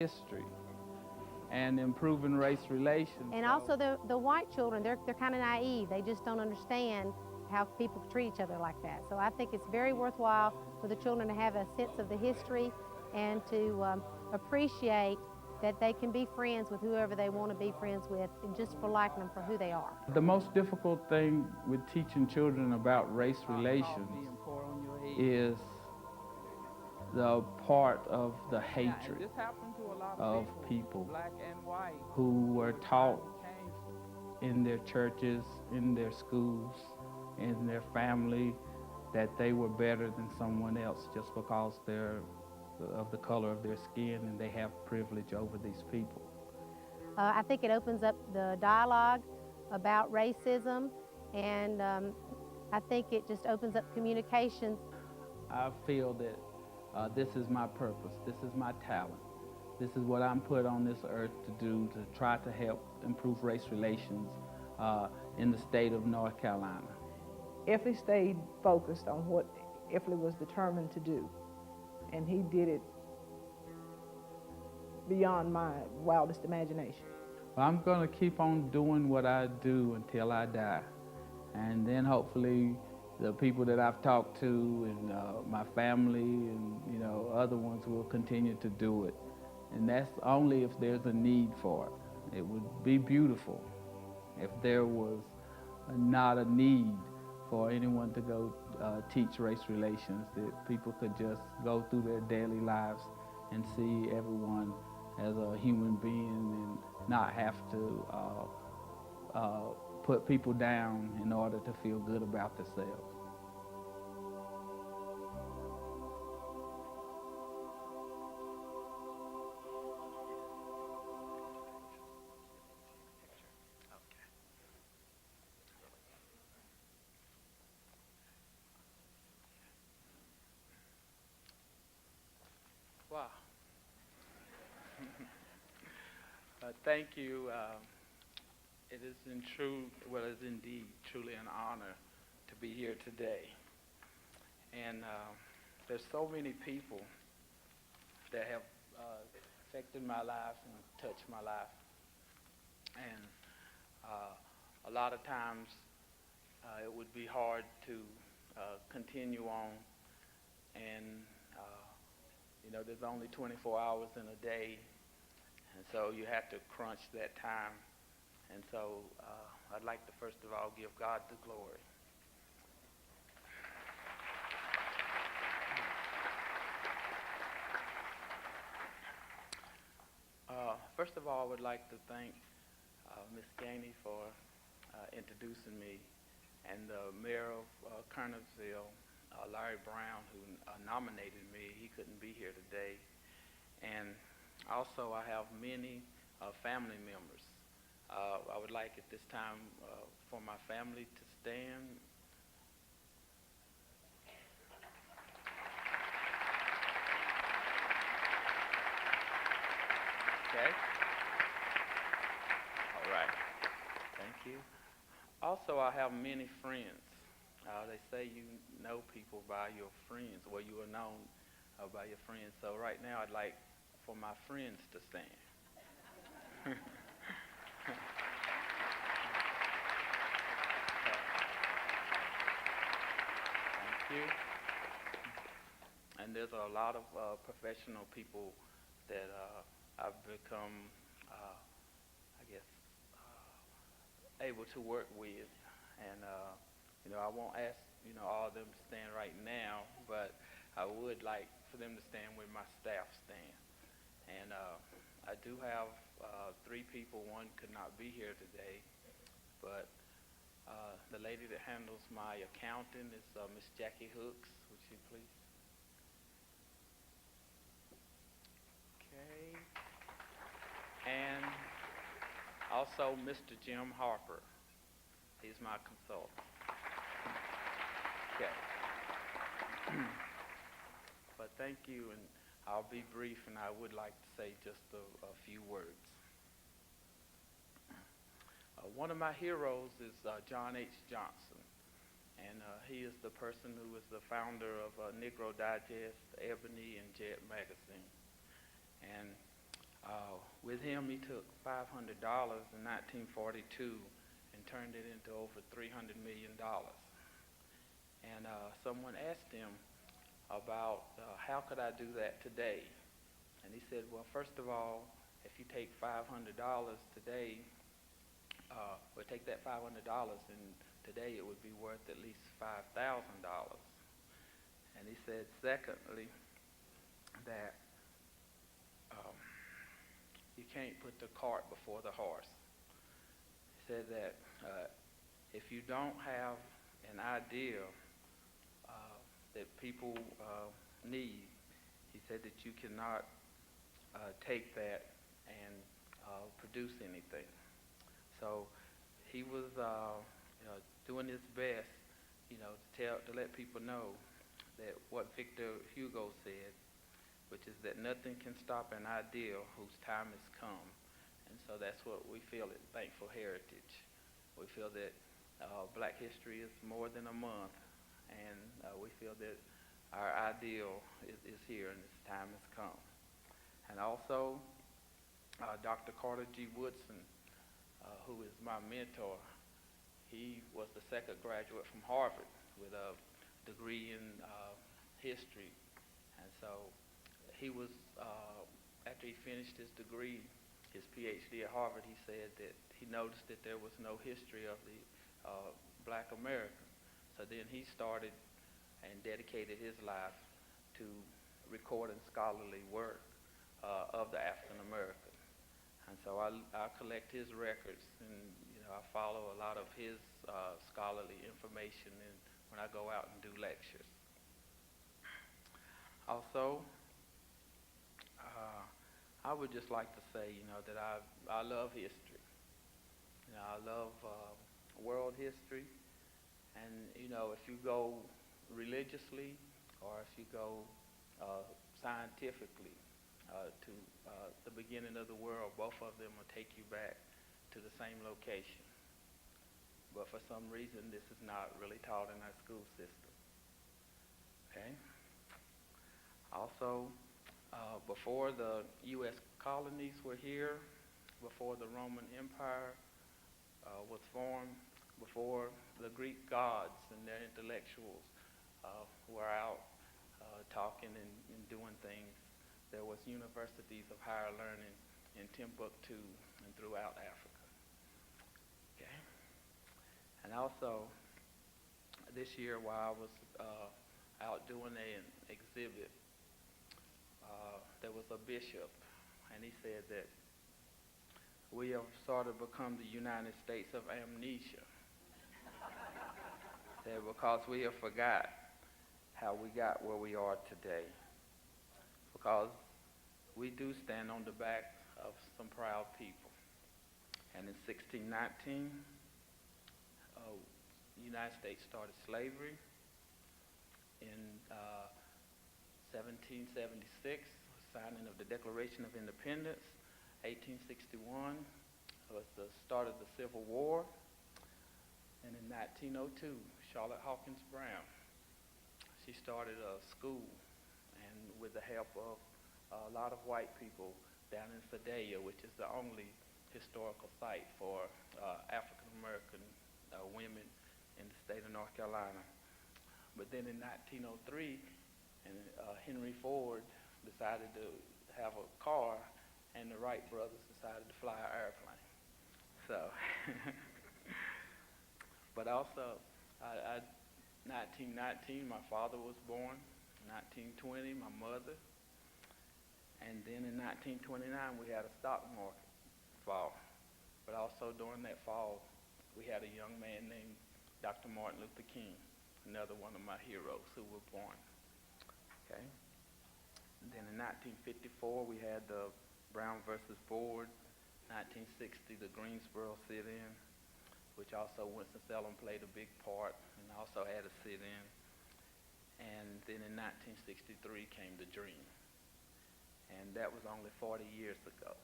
history and improving race relations. And also the white children, they're kind of naive. They just don't understand how people treat each other like that. So I think it's very worthwhile for the children to have a sense of the history and to appreciate that they can be friends with whoever they want to be friends with, and just for liking them for who they are. The most difficult thing with teaching children about race relations is the part of the hatred of people who were taught in their churches, in their schools, in their family, that they were better than someone else just because they're of the color of their skin and they have privilege over these people. I think it opens up the dialogue about racism, and I think it just opens up communications. I feel that this is my purpose, this is my talent. This is what I'm put on this earth to do, to try to help improve race relations in the state of North Carolina. Effley stayed focused on what Effley was determined to do, and he did it beyond my wildest imagination. I'm going to keep on doing what I do until I die, and then hopefully the people that I've talked to and my family and other ones will continue to do it. And that's only if there's a need for it. It would be beautiful if there was not a need for anyone to go teach race relations, that people could just go through their daily lives and see everyone as a human being and not have to put people down in order to feel good about themselves. Wow. Thank you. It is indeed truly an honor to be here today. And there's so many people that have affected my life and touched my life. And a lot of times it would be hard to continue on. And there's only 24 hours in a day, and so you have to crunch that time. And so I'd like to first of all give God the glory. First of all, I would like to thank Ms. Gainey for introducing me, and the mayor of Kernersville, Larry Brown, who nominated me. He couldn't be here today. And also I have many family members. I would like at this time for my family to stand. Okay. All right. Thank you. Also, I have many friends. They say you know people by your friends, or you are known by your friends. So right now I'd like for my friends to stand. Thank you. And there's a lot of professional people that I've become, able to work with. And I won't ask, all of them to stand right now, but I would like for them to stand where my staff stand. And I do have 3 people. One could not be here today, but the lady that handles my accounting is Miss Jackie Hooks. Would you please? Okay. And also Mr. Jim Harper. He's my consultant. Okay. But thank you, and I'll be brief, and I would like to say just a few words. One of my heroes is John H. Johnson, and he is the person who is the founder of Negro Digest, Ebony, and Jet magazine. And With him, he took $500 in 1942 and turned it into over $300 million. And someone asked him about how could I do that today? And he said, well, first of all, if you take $500 today, or take that $500 and today it would be worth at least $5,000. And he said, secondly, that you can't put the cart before the horse. He said that if you don't have an idea that people need, he said that you cannot take that and produce anything. So he was doing his best, to let people know that what Victor Hugo said, which is that nothing can stop an ideal whose time has come. And so that's what we feel at Thankful Heritage. We feel that Black history is more than a month, and we feel that our ideal is here and its time has come. And also, Dr. Carter G. Woodson, who is my mentor, he was the second graduate from Harvard with a degree in history. And so he was, after he finished his degree, his PhD at Harvard, he said that he noticed that there was no history of the Black American. So then he started and dedicated his life to recording scholarly work of the African American. And so I collect his records, and I follow a lot of his scholarly information when I go out and do lectures. Also, I would just like to say, that I love history. I love world history, and if you go religiously or if you go scientifically to the beginning of the world, both of them will take you back to the same location. But for some reason, this is not really taught in our school system. Okay? Also, before the U.S. colonies were here, before the Roman Empire was formed, before the Greek gods and their intellectuals were out talking and doing things, there was universities of higher learning in Timbuktu and throughout Africa. Okay? And also, this year while I was out doing an exhibit, there was a bishop, and he said that we have sort of become the United States of amnesia. Said because we have forgot how we got where we are today. Because we do stand on the back of some proud people. And in 1619, the United States started slavery. In 1776, signing of the Declaration of Independence. 1861 was the start of the Civil War. And in 1902, Charlotte Hawkins Brown, she started a school, and with the help of a lot of white people down in Sedalia, which is the only historical site for African American women in the state of North Carolina. But then in 1903, Henry Ford decided to have a car, and the Wright brothers decided to fly an airplane. So, but also, 1919, my father was born. 1920, my mother. And then in 1929, we had a stock market fall. But also during that fall, we had a young man named Dr. Martin Luther King, another one of my heroes who were born. Okay. And then in 1954, we had the Brown versus Board. 1960, the Greensboro sit-in, which also Winston-Salem played a big part and also had a sit-in. And then in 1963 came the Dream. And that was only 40 years ago.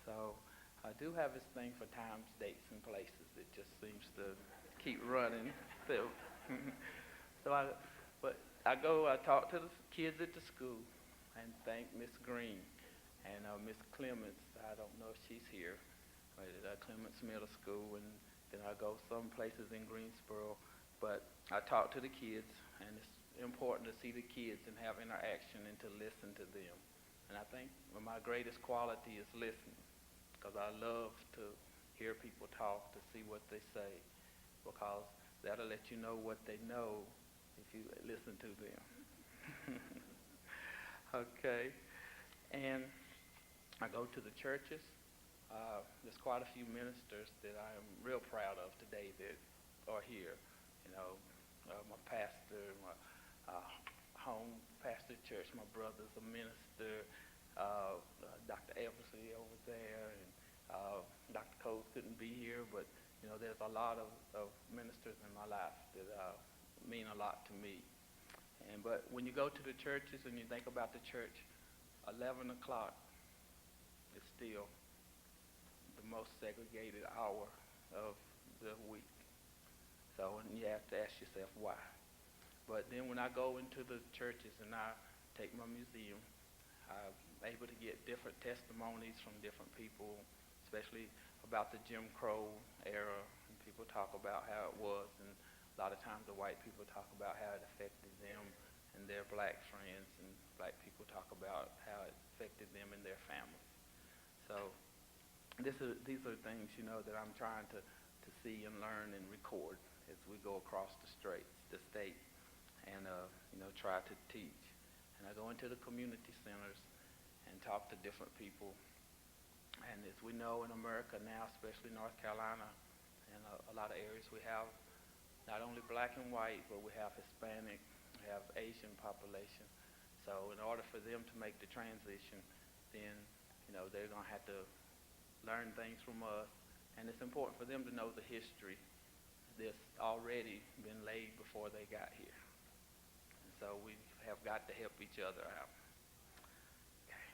So I do have this thing for times, dates, and places. It just seems to keep running. So, I talk to the kids at the school and thank Miss Green And Miss Clements, I don't know if she's here, but at Clements Middle School, and then I go some places in Greensboro. But I talk to the kids, and it's important to see the kids and have interaction and to listen to them. And I think my greatest quality is listening, because I love to hear people talk, to see what they say, because that'll let you know what they know if you listen to them. Okay. And I go to the churches. There's quite a few ministers that I am real proud of today that are here. You know, my pastor, my home pastor church, my brother's a minister, Dr. Effley over there, and Dr. Coles couldn't be here, but you know, there's a lot of ministers in my life that mean a lot to me. But when you go to the churches and you think about the church, 11 o'clock is still the most segregated hour of the week. So you have to ask yourself why. But then when I go into the churches and I take my museum, I'm able to get different testimonies from different people, especially about the Jim Crow era. And people talk about how it was, and a lot of times the white people talk about how it affected them and their black friends, and black people talk about how it affected them and their families. So these are things, you know, that I'm trying to see and learn and record as we go across the state, and you know, try to teach. And I go into the community centers and talk to different people. And as we know in America now, especially North Carolina and a lot of areas, we have not only black and white, but we have Hispanic, we have Asian population. So in order for them to make the transition, then, you know, they're going to have to learn things from us. And it's important for them to know the history that's already been laid before they got here. And so we have got to help each other out. Okay.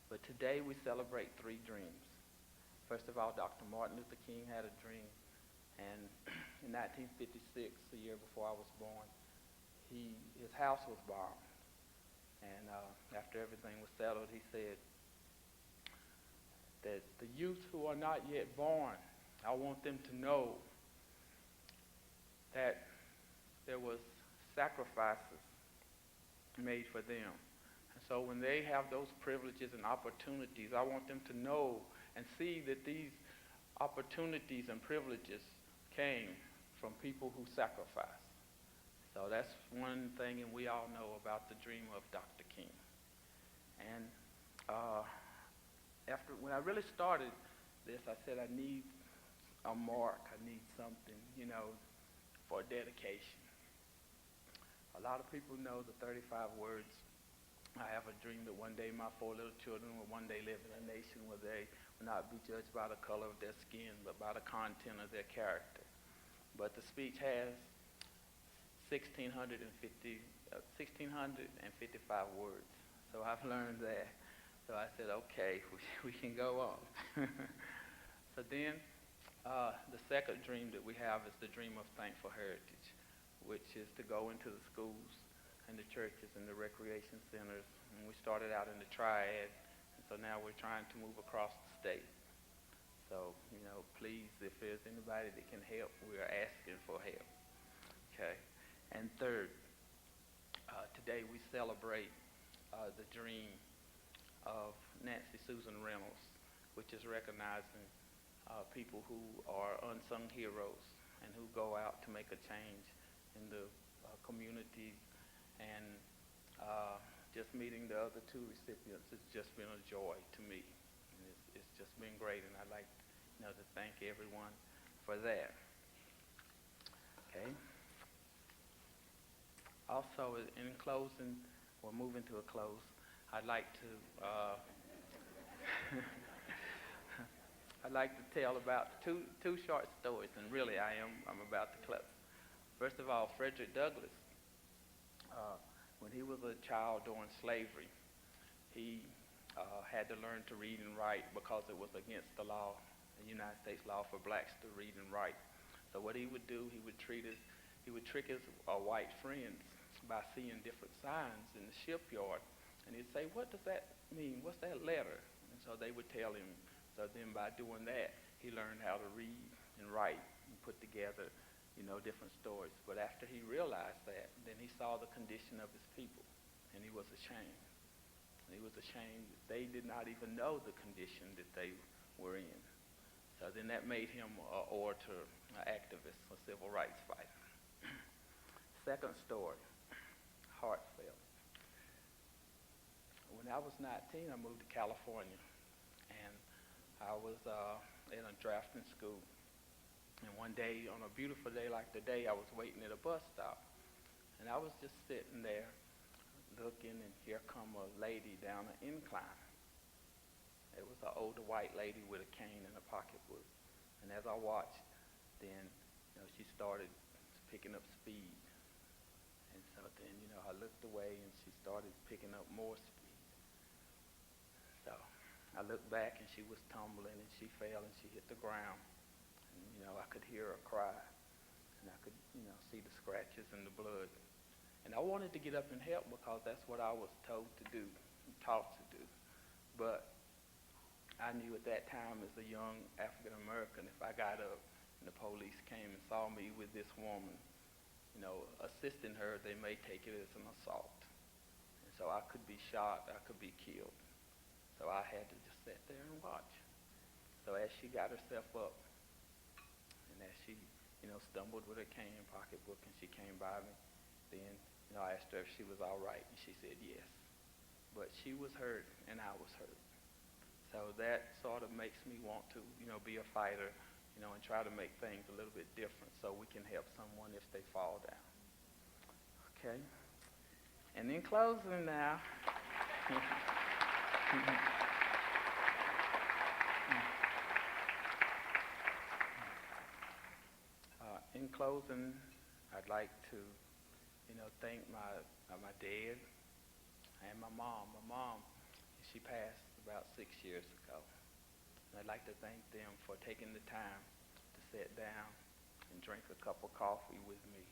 But today we celebrate 3 dreams. First of all, Dr. Martin Luther King had a dream. And in 1956, the year before I was born, his house was bombed. And after everything was settled, he said that the youth who are not yet born, I want them to know that there was sacrifices made for them. And so when they have those privileges and opportunities, I want them to know and see that these opportunities and privileges came from people who sacrificed. So that's one thing, and we all know about the dream of Dr. King. And when I really started this, I said I need a mark, I need something, you know, for dedication. A lot of people know the 35 words. I have a dream that one day my 4 little children will one day live in a nation where they will not be judged by the color of their skin, but by the content of their character. But the speech has 1,655 words. So I've learned that. So I said, okay, we can go on. So then the second dream that we have is the dream of thankful heritage, which is to go into the schools and the churches and the recreation centers. And we started out in the triad, and so now we're trying to move across the state. So, you know, please, if there's anybody that can help, we are asking for help. Okay. And third, today we celebrate the dream of Nancy Susan Reynolds, which is recognizing people who are unsung heroes and who go out to make a change in the community. And just meeting the other 2 recipients has just been a joy to me. And it's just been great, and I'd like, you know, to thank everyone for that. Okay. Also, in closing, or moving to a close, I'd like to I'd like to tell about two short stories, and really I'm about to close. First of all, Frederick Douglass, when he was a child during slavery, he had to learn to read and write because it was against the law, the United States law, for blacks to read and write. So what he would do, he would trick his white friends by seeing different signs in the shipyard, and he'd say, what does that mean? What's that letter? And so they would tell him. So then by doing that, he learned how to read and write and put together, different stories. But after he realized that, then he saw the condition of his people, and he was ashamed. And he was ashamed that they did not even know the condition that they were in. So then that made him an orator, an activist, a civil rights fighter. Second story, heartfelt. When I was 19, I moved to California, and I was in a drafting school. And one day, on a beautiful day like today, I was waiting at a bus stop, and I was just sitting there looking, and here come a lady down an incline. It was an older white lady with a cane and a pocketbook. And as I watched, then she started picking up speed. And so then, I looked away, and she started picking up more speed. So I looked back, and she was tumbling, and she fell, and she hit the ground. And, I could hear her cry, and I could, see the scratches and the blood. And I wanted to get up and help because that's what I was told to do, taught to do. But I knew at that time as a young African American, if I got up and the police came and saw me with this woman, assisting her, they may take it as an assault. And so I could be shot, I could be killed. So I had to just sit there and watch. So as she got herself up, and as she, stumbled with her cane and pocketbook, and she came by me, then, I asked her if she was all right, and she said yes. But she was hurt, and I was hurt. So that sort of makes me want to, be a fighter, and try to make things a little bit different so we can help someone if they fall down. Okay? And in closing now, in closing, I'd like to, thank my dad and my mom. My mom, she passed about 6 years ago. And I'd like to thank them for taking the time to sit down and drink a cup of coffee with me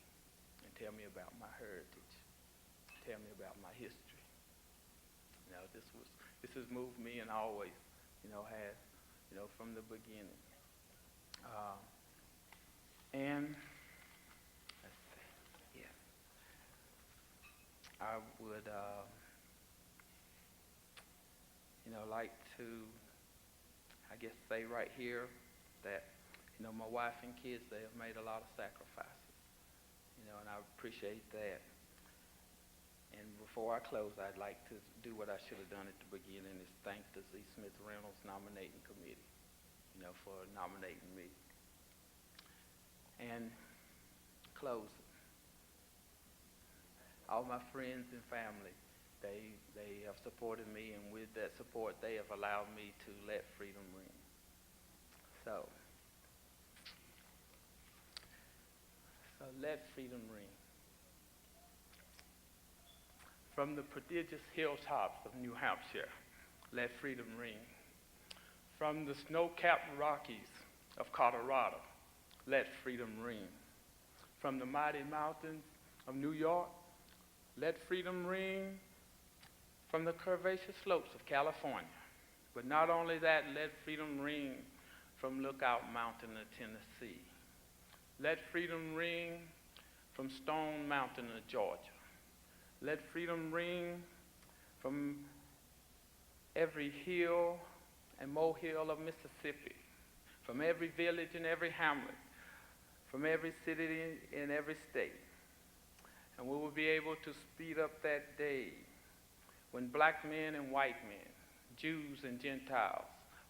and tell me about my heritage, tell me about my history. This has moved me and always, has, from the beginning. And let's see, yes, I would, like to, I guess, say right here that, my wife and kids, they have made a lot of sacrifices, and I appreciate that. And before I close, I'd like to do what I should have done at the beginning, is thank the Z. Smith Reynolds nominating committee, for nominating me. And close, all my friends and family, they have supported me, and with that support, they have allowed me to let freedom ring. So let freedom ring. From the prodigious hilltops of New Hampshire, let freedom ring. From the snow-capped Rockies of Colorado, let freedom ring. From the mighty mountains of New York, let freedom ring. From the curvaceous slopes of California. But not only that, let freedom ring from Lookout Mountain of Tennessee. Let freedom ring from Stone Mountain of Georgia. Let freedom ring from every hill and molehill of Mississippi, from every village and every hamlet, from every city in every state. And we will be able to speed up that day when black men and white men, Jews and Gentiles,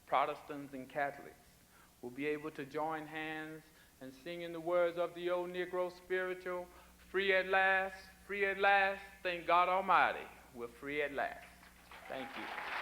Protestants and Catholics will be able to join hands and sing in the words of the old Negro spiritual, free at last, thank God Almighty, we're free at last. Thank you.